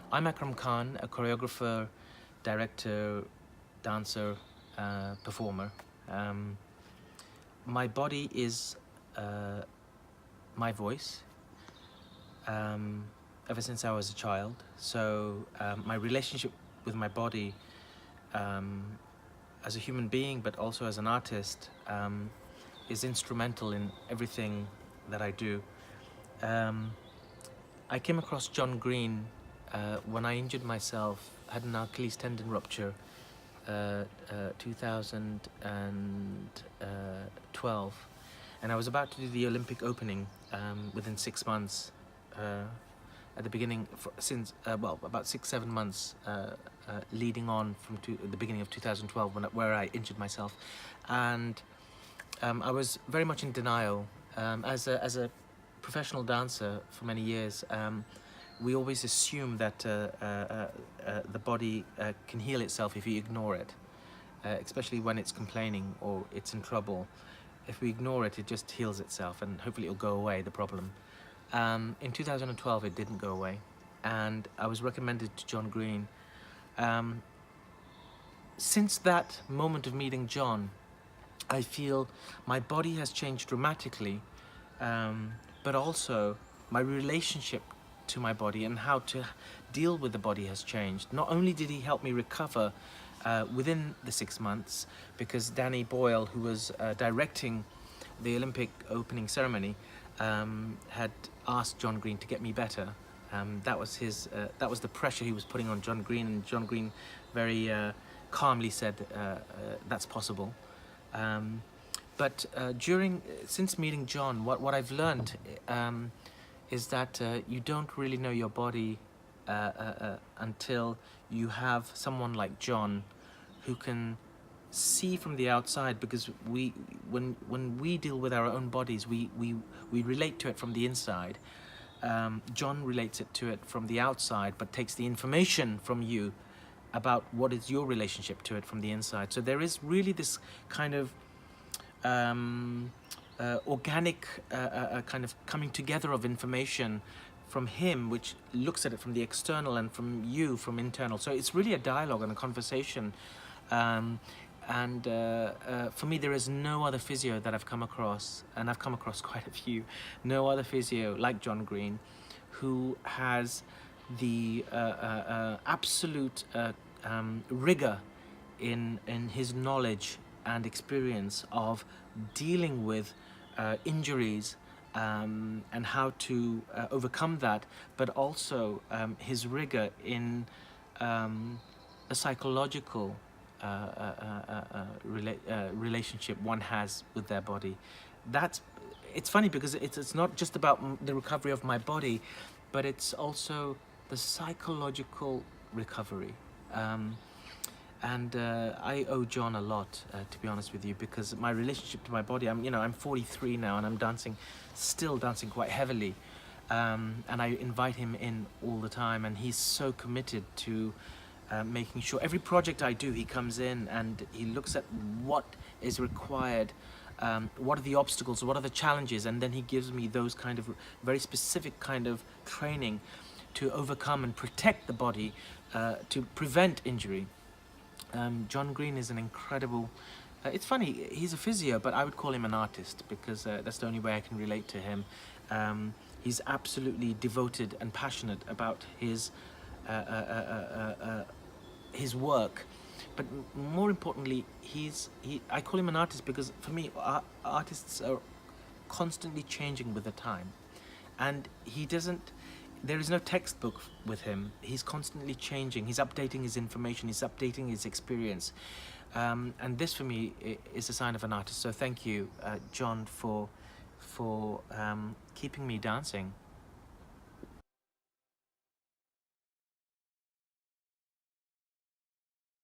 I'm Akram Khan, a choreographer, director, dancer, performer. Um, my body is my voice ever since I was a child. So my relationship with my body as a human being, but also as an artist, is instrumental in everything that I do. I came across John Green when I injured myself, had an Achilles tendon rupture, 2012, and I was about to do the Olympic opening within 6 months. At the beginning, since well, about 6-7 months leading on from the beginning of 2012, where I injured myself, and I was very much in denial. As a professional dancer for many years, we always assume that the body can heal itself if you ignore it, especially when it's complaining or it's in trouble. If we ignore it, it just heals itself and hopefully it'll go away, the problem. In 2012, it didn't go away, and I was recommended to John Green. Since that moment of meeting John, I feel my body has changed dramatically, but also my relationship to my body and how to deal with the body has changed. Not only did he help me recover within the 6 months, because Danny Boyle, who was directing the Olympic opening ceremony, had asked John Green to get me better. That was the pressure he was putting on John Green, and John Green very calmly said that's possible. But since meeting John, what I've learned is that you don't really know your body until you have someone like John who can see from the outside, because when we deal with our own bodies, we relate to it from the inside. John relates it to it from the outside, but takes the information from you about what is your relationship to it from the inside. So there is really this kind of organic kind of coming together of information from him, which looks at it from the external, and from you from internal. So it's really a dialogue and a conversation. For me, there is no other physio that I've come across, and I've come across quite a few, no other physio like John Green, who has the absolute rigor in his knowledge and experience of dealing with injuries and how to overcome that, but also his rigor in a psychological relationship one has with their body. It's funny because it's not just about the recovery of my body, but it's also the psychological recovery. I owe John a lot, to be honest with you, because my relationship to my body, I'm 43 now, and I'm still dancing quite heavily, and I invite him in all the time, and he's so committed to making sure every project I do, he comes in and he looks at what is required, what are the obstacles, what are the challenges, and then he gives me those kind of very specific kind of training to overcome and protect the body, to prevent injury. John Green is an incredible, it's funny, he's a physio, but I would call him an artist, because that's the only way I can relate to him. He's absolutely devoted and passionate about his work, but more importantly, I call him an artist because for me, artists are constantly changing with the time, and there is no textbook with him. He's constantly changing, he's updating his information, he's updating his experience, and this for me is a sign of an artist. So thank you, John, for keeping me dancing.